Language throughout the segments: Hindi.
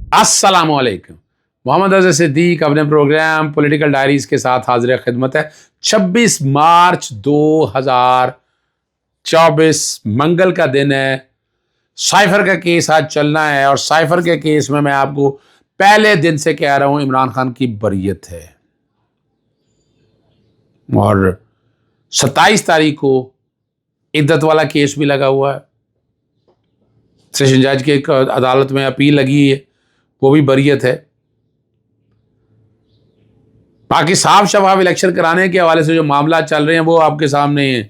अस्सलामुअलैकुम। मोहम्मद अज़हर सिद्दीक अपने प्रोग्राम पॉलिटिकल डायरीज के साथ हाजिर खिदमत है। 26 मार्च 2024 मंगल का दिन है। साइफर का केस आज चलना है और साइफर के केस में मैं आपको पहले दिन से कह रहा हूं इमरान खान की बरियत है। और 27 तारीख को इद्दत वाला केस भी लगा हुआ है। सेशन जज के अदालत में अपील लगी है, वो भी बरियत है। बाकी साफ शफाफ इलेक्शन कराने के हवाले से जो मामला चल रहे हैं वो आपके सामने है।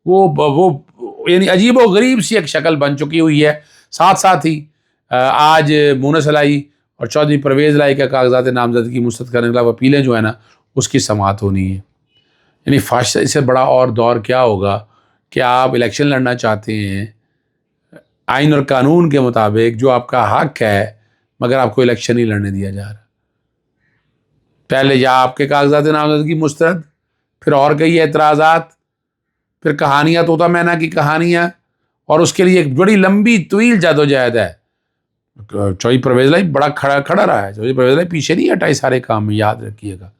वो यानी अजीब व गरीब सी एक शक्ल बन चुकी हुई है। साथ साथ ही आज मुनस लाई और चौधरी परवेज़ लाई का कागजात नामजदगी मुस्तरद करने के खिलाफ अपीलें जो है ना उसकी समाअत होनी है। यानी फाश इससे बड़ा और दौर क्या होगा कि आप इलेक्शन लड़ना चाहते हैं आइन और कानून के मुताबिक, जो आपका हक है, मगर आपको इलेक्शन ही लड़ने दिया जा रहा है। पहले या आपके कागजात नामजदगी मुस्तरद, फिर और कई एतराज़ात, फिर कहानियाँ तोता मैना की कहानियाँ, और उसके लिए एक बड़ी लंबी तवील जदोजहद है। चौधरी परवेज़ लाई बड़ा खड़ा रहा है। चौधरी परवेज़ लाई पीछे नहीं हटा इस सारे काम में, याद रखिएगा।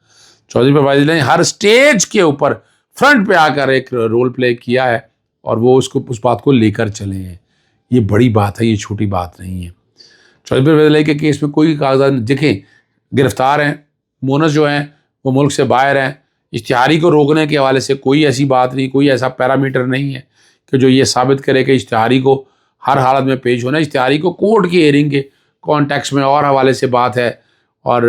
चौधरी परवेज़ लाई ने हर स्टेज के ऊपर फ्रंट पे आकर एक रोल प्ले किया है और वो उसको उस बात को लेकर चले हैं। ये बड़ी बात है, ये छोटी बात नहीं है। चौधरी परवेज़ लाई के केस में कोई कागजात देखें, गिरफ्तार हैं, मोनस जो हैं वो मुल्क से बाहर हैं। इश्तिहारी को रोकने के हवाले से कोई ऐसी बात नहीं, कोई ऐसा पैरामीटर नहीं है कि जो ये साबित करे कि इश्तिहारी को हर हालत में पेश होना है। इश्तिहारी को कोर्ट की हेयरिंग के कॉन्टेक्स्ट में और हवाले से बात है। और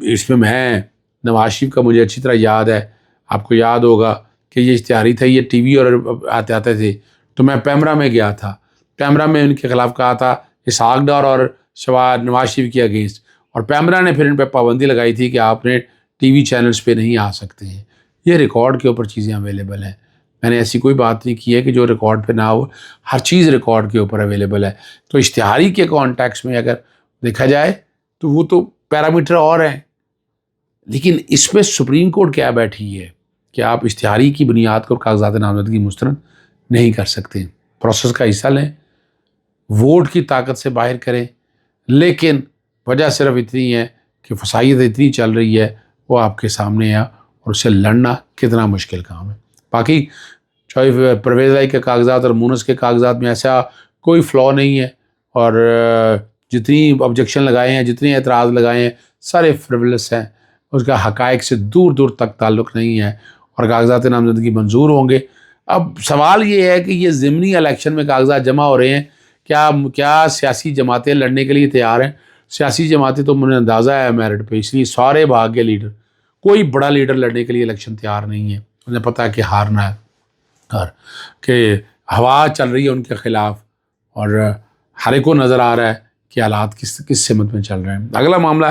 इसमें मैं नवाज शरीफ का मुझे अच्छी तरह याद है, आपको याद होगा कि ये इश्तिहारी था, ये टीवी और आते थे तो मैं पैमरा में गया था। पैमरा में उनके खिलाफ कहा था इसहाक डार और नवाज शरीफ के अगेंस्ट, और पैमरा ने फिर इन पर पाबंदी लगाई थी कि आपने टीवी चैनल्स पे नहीं आ सकते हैं। ये रिकॉर्ड के ऊपर चीज़ें अवेलेबल हैं। मैंने ऐसी कोई बात नहीं की है कि जो रिकॉर्ड पे ना हो, हर चीज़ रिकॉर्ड के ऊपर अवेलेबल है। तो इश्तिहारी के कॉन्टेक्स्ट में अगर देखा जाए तो वो तो पैरामीटर और हैं, लेकिन इसमें सुप्रीम कोर्ट क्या बैठी है कि आप इश्तिहारी की बुनियाद पर कागजात नामजदगी मुस्तरद नहीं कर सकते। प्रोसेस का हिस्सा लें, वोट की ताकत से बाहर करें, लेकिन वजह सिर्फ इतनी है कि फसाइयत इतनी चल रही है वो आपके सामने है और उससे लड़ना कितना मुश्किल काम है। बाकी चौधरी परवेज़ लाई के कागजात और मुनस के कागजात में ऐसा कोई फ्लॉ नहीं है, और जितनी ऑब्जेक्शन लगाए हैं, जितने एतराज़ लगाए हैं, सारे फ्रिवलस हैं। उसका हक़ाइक़ से दूर दूर तक ताल्लुक़ नहीं है और कागजात नामजदगी मंजूर होंगे। अब सवाल ये है कि ये ज़िमनी इलेक्शन में कागजात जमा हो रहे हैं, क्या सियासी जमातें लड़ने के लिए तैयार हैं? सियासी जमातें तो मुझे अंदाज़ा है मेरिट पे, इसलिए सारे भाग के लीडर, कोई बड़ा लीडर लड़ने के लिए इलेक्शन तैयार नहीं है। उन्हें पता है कि हारना है और कि हवा चल रही है उनके खिलाफ, और हर एक को नज़र आ रहा है कि हालात किस सिमत में चल रहे हैं। अगला मामला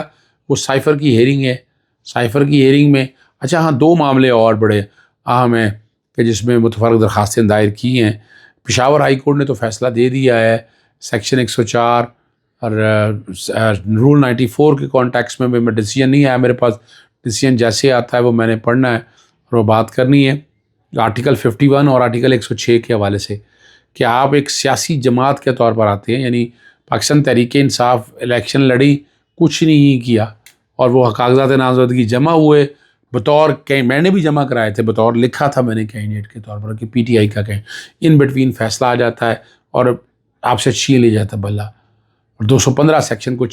वो साइफर की हेयरिंग है। साइफर की हेयरिंग में अच्छा हाँ, दो मामले और बड़े अहम हैं कि जिसमें मुतफ़र्रिक़ दरख्वास्तें दायर की हैं। पेशावर हाई कोर्ट ने तो फैसला दे दिया है। सेक्शन 104 और रूल 94 के कॉन्टेक्स्ट में मैं डिसीजन नहीं आया मेरे पास। डिसीजन जैसे आता है वो मैंने पढ़ना है और वो बात करनी है आर्टिकल 51 और आर्टिकल 106 के हवाले से कि आप एक सियासी जमात के तौर पर आते हैं। यानी पाकिस्तान तहरीक इंसाफ इलेक्शन लड़ी, कुछ नहीं किया, और वो कागजात नामजदगी जमा हुए बतौर मैंने भी जमा कराए थे, बतौर लिखा था मैंने कैंडिडेट के तौर पर कि PTI का कहें। इन बिटवीन फैसला आ जाता है और आपसे छीन लिया जाता है बल्ला। और 215 सेक्शन को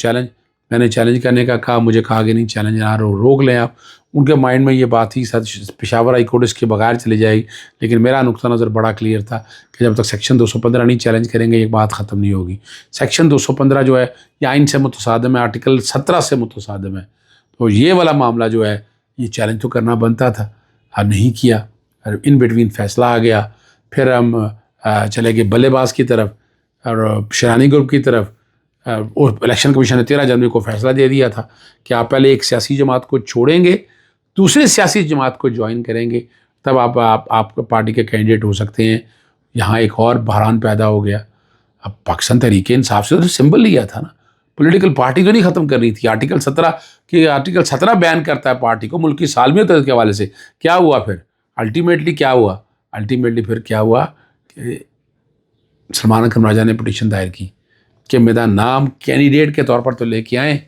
मैंने चैलेंज करने का कहा, मुझे कहा कि नहीं चैलेंज ना रोक लें आप। उनके माइंड में ये बात थी सच पेशावर हाई कोर्ट इसके बगैर चली जाएगी, लेकिन मेरा नुक्ता नज़र बड़ा क्लियर था कि जब तक सेक्शन 215 नहीं चैलेंज करेंगे ये बात ख़त्म नहीं होगी। सेक्शन 215 जो है ये आइन से मुतसादिम है, आर्टिकल 17 से मुतसादिम है। तो ये वाला मामला जो है ये चैलेंज तो करना बनता था, हम नहीं किया। इन बिटवीन फैसला आ गया, फिर हम चले गए बल्लेबाज की तरफ और शरानी ग्रुप की तरफ। और इलेक्शन कमीशन ने 13 जनवरी को फैसला दे दिया था कि आप पहले एक सियासी जमात को छोड़ेंगे, दूसरे सियासी जमात को ज्वाइन करेंगे, तब आप पार्टी के कैंडिडेट हो सकते हैं। यहाँ एक और बहरान पैदा हो गया। अब पाकिस्तान तहरीक इंसाफ से तो सिंबल लिया था ना, पॉलिटिकल पार्टी तो नहीं ख़त्म करनी थी। आर्टिकल 17 बैन करता है पार्टी को मुल्क की सालमियत के हवाले से। क्या हुआ फिर अल्टीमेटली फिर क्या हुआ कि सलमान अकरम राजा ने पिटीशन दायर की कि मेरा नाम कैंडिडेट के तौर पर तो लेके आए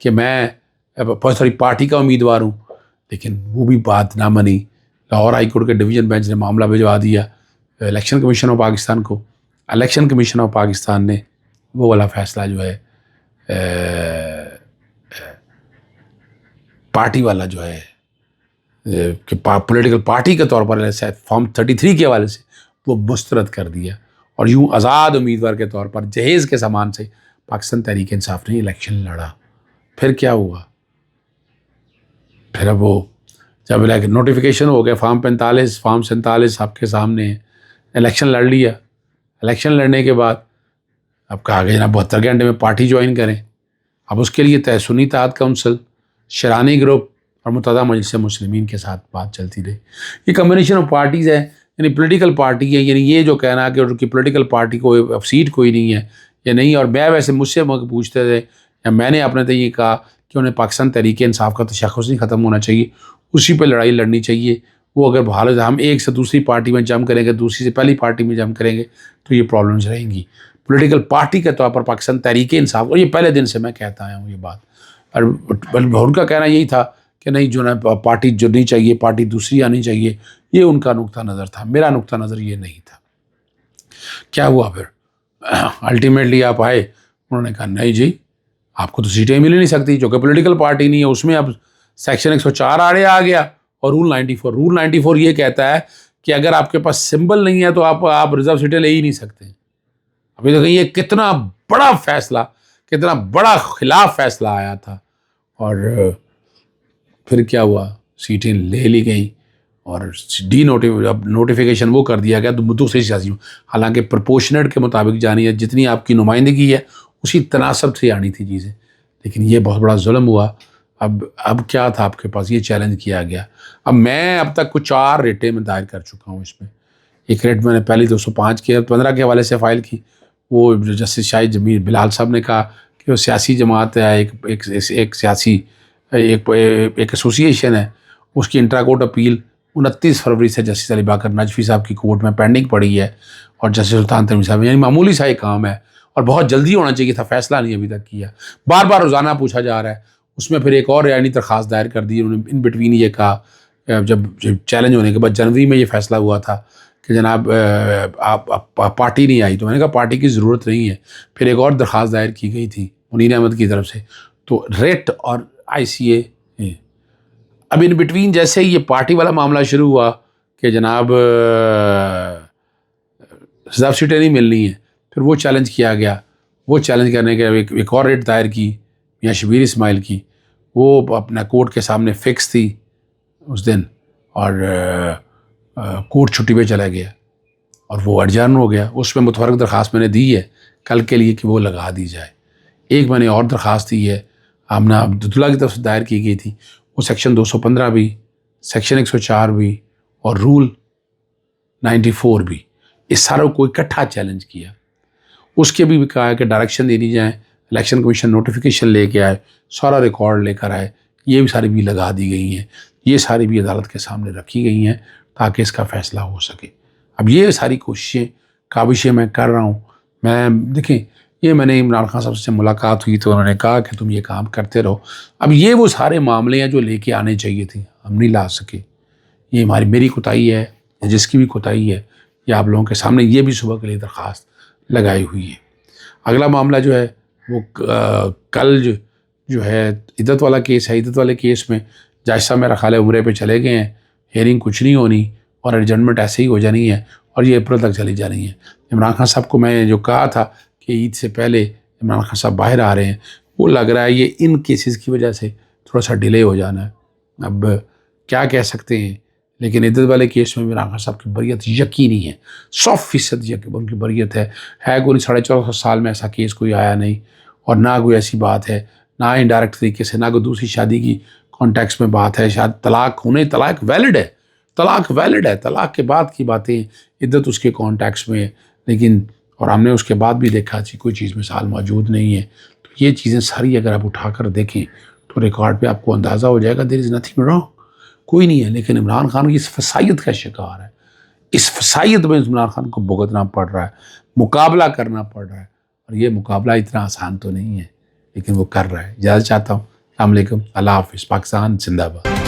कि मैं बहुत सारी पार्टी का उम्मीदवार हूँ, लेकिन वो भी बात ना मनी। लाहौर हाई कोर्ट के डिवीज़न बेंच ने मामला भिजवा दिया इलेक्शन कमीशन ऑफ पाकिस्तान को। इलेक्शन कमीशन ऑफ पाकिस्तान ने वो वाला फैसला जो है पार्टी वाला जो है कि पॉलिटिकल पार्टी के तौर पर फॉर्म 33 के हवाले से वो मुस्तरद कर दिया, और यूं आज़ाद उम्मीदवार के तौर पर जहेज़ के सामान से पाकिस्तान तहरीक इंसाफ ने इलेक्शन लड़ा। फिर क्या हुआ? फिर अब वो जब नोटिफिकेशन हो गया फॉर्म 45 फॉर्म 47 आपके सामने है, इलेक्शन लड़ लिया। इलेक्शन लड़ने के बाद अब कहा गया जनाब 72 घंटे में पार्टी ज्वाइन करें। अब उसके लिए तय सुन्नी इत्तेहाद काउंसिल, शरानी ग्रुप और मुत्तहदा मजलिस मुस्लिमीन के साथ बात चलती रही। ये कम्बिनेशन ऑफ पार्टीज़ है, यानी पॉलिटिकल पार्टी है, यानी ये जो कहना कि उनकी पॉलिटिकल पार्टी को अब सीट कोई नहीं है या नहीं। और मैं वैसे मुझसे पूछते थे या मैंने अपने तो ये कहा कि उन्हें पाकिस्तान तहरीक इंसाफ का तशख़्ख़ुस नहीं ख़त्म होना चाहिए, उसी पर लड़ाई लड़नी चाहिए। वो अगर बहाल हम एक से दूसरी पार्टी में जम करेंगे, दूसरी से पहली पार्टी में जम करेंगे तो ये प्रॉब्लम्स रहेंगी। पॉलिटिकल पार्टी के तौर पर पाकिस्तान तहरीक इंसाफ, और ये पहले दिन से मैं कहता आया हूँ ये बात, और उनका कहना यही था कि नहीं जो ना पार्टी जो नहीं चाहिए, पार्टी दूसरी आनी चाहिए। ये उनका नुक्ता नज़र था, मेरा नुक्ता नज़र ये नहीं था। क्या हुआ फिर? अल्टीमेटली आप आए, उन्होंने कहा नहीं जी आपको तो सीटें मिल ही नहीं सकती, जो कि पॉलिटिकल पार्टी नहीं है। उसमें अब सेक्शन 104 आ गया और रूल 94 ये कहता है कि अगर आपके पास सिंबल नहीं है तो आप रिजर्व सीटें ले ही नहीं सकते। अभी तो ये कितना बड़ा फैसला, कितना बड़ा खिलाफ फैसला आया था। और फिर क्या हुआ? सीटें ले ली गई और नोटिफिकेशन वो कर दिया गया तो दूसरी सियासी, हालांकि प्रपोर्शनेट के मुताबिक जानी है, जितनी आपकी नुमाइंदगी है उसी तनासब से आनी थी चीज़ें, लेकिन ये बहुत बड़ा जुल्म हुआ। अब क्या था आपके पास? ये चैलेंज किया गया। अब मैं अब तक कुछ 4 रेटें मैं दायर कर चुका हूँ इसमें। एक रेट मैंने पहले 205 के 15 के हवाले से फ़ाइल की। वो जस्टिस शाहिद जमीर बिलाल साहब ने कहा कि वो सियासी जमात है, एक सियासी एक एसोसिएशन है, उसकी इंट्रा कोर्ट अपील 29 फरवरी से जस्टिस अली बाकर नजफी साहब की कोर्ट में पेंडिंग पड़ी है, और जस्टिस सुल्तान तमीम साहब, यानी मामूली सा एक काम है और बहुत जल्दी होना चाहिए था, फैसला नहीं अभी तक किया। बार बार रोज़ाना पूछा जा रहा है। उसमें फिर एक और यानी दरख्वास्त दायर कर दी उन्होंने। इन बिटवीन ये कहा जब चैलेंज होने के बाद जनवरी में ये फैसला हुआ था कि जनाब आप पार्टी नहीं आई, तो मैंने कहा पार्टी की ज़रूरत नहीं है। फिर एक और दरख्वास्त दायर की गई थी मुनीर अहमद की तरफ से। तो रेट और ICA अब इन बिटवीन जैसे ही ये पार्टी वाला मामला शुरू हुआ कि जनाब रिजर्व सीटें नहीं मिलनी है, फिर वो चैलेंज किया गया। वो चैलेंज करने के एक और रेट दायर की मियां शबीर इस्माइल की, वो अपना कोर्ट के सामने फिक्स थी उस दिन, और कोर्ट छुट्टी पे चला गया और वो एडजर्न हो गया। उसमें मुतफरक दरख्वास्त मैंने दी है कल के लिए कि वो लगा दी जाए। एक मैंने और दरख्वास्त दी है आमना अब्दुल्ला की तरफ से दायर की गई थी, वो सेक्शन 215 भी, सेक्शन 104 भी और रूल 94 भी, इस सारों को इकट्ठा चैलेंज किया। उसके भी कहा है कि डायरेक्शन दे दी जाए, इलेक्शन कमीशन नोटिफिकेशन लेके आए, सारा रिकॉर्ड लेकर आए। ये भी सारी भी लगा दी गई हैं, ये सारी भी अदालत के सामने रखी गई हैं ताकि इसका फ़ैसला हो सके। अब ये सारी कोशिशें काविशें मैं कर रहा हूँ। मैं देखें, ये मैंने इमरान खान साहब से मुलाकात हुई तो उन्होंने कहा कि तुम ये काम करते रहो। अब ये वो सारे मामले हैं जो लेके आने चाहिए थे, हम नहीं ला सके। ये मेरी कोताही है या जिसकी भी कोताही है, या आप लोगों के सामने ये भी सुबह के लिए दरख्वास्त लगाई हुई है। अगला मामला जो है वो कल जो है इद्दत वाला केस है। इद्दत वाले केस में जज साहब मेरा ख्याल है उम्रे पे चले गए हैं, हेयरिंग कुछ नहीं होनी और एडजमेंट ऐसे ही हो जानी है और ये अप्रैल तक चली जानी है। इमरान खान साहब को मैं जो कहा था कि ईद से पहले इमरान खान साहब बाहर आ रहे हैं, वो लग रहा है ये इन केसेस की वजह से थोड़ा सा डिले हो जाना है। अब क्या कह सकते हैं, लेकिन इद्दत वाले केस में इमरान खान साहब की बरियत यकीनी है, 100% उनकी बरियत है। कोई 14.5 साल में ऐसा केस कोई आया नहीं, और ना कोई ऐसी बात है, ना इनडायरेक्ट तरीके से, ना कोई दूसरी शादी की कॉन्टेक्स्ट में बात है। शायद तलाक वैलिड है, तलाक के बाद की बातें इद्दत उसके कॉन्टेक्स्ट में है, लेकिन और हमने उसके बाद भी देखा कि कोई चीज़ मिसाल मौजूद नहीं है। तो ये चीज़ें सारी अगर आप उठाकर देखें तो रिकॉर्ड पे आपको अंदाज़ा हो जाएगा देयर इज़ नथिंग रॉन्ग, कोई नहीं है। लेकिन इमरान खान की इस फसायत का शिकार है, इस फसायत में इमरान खान को भुगतना पड़ रहा है, मुकाबला करना पड़ रहा है, और ये मुकाबला इतना आसान तो नहीं है, लेकिन वो कर रहा है। इजाज़त चाहता हूँ। अस्सलाम वालेकुम, अल्लाह हाफ़िज़। पाकिस्तान ज़िंदाबाद।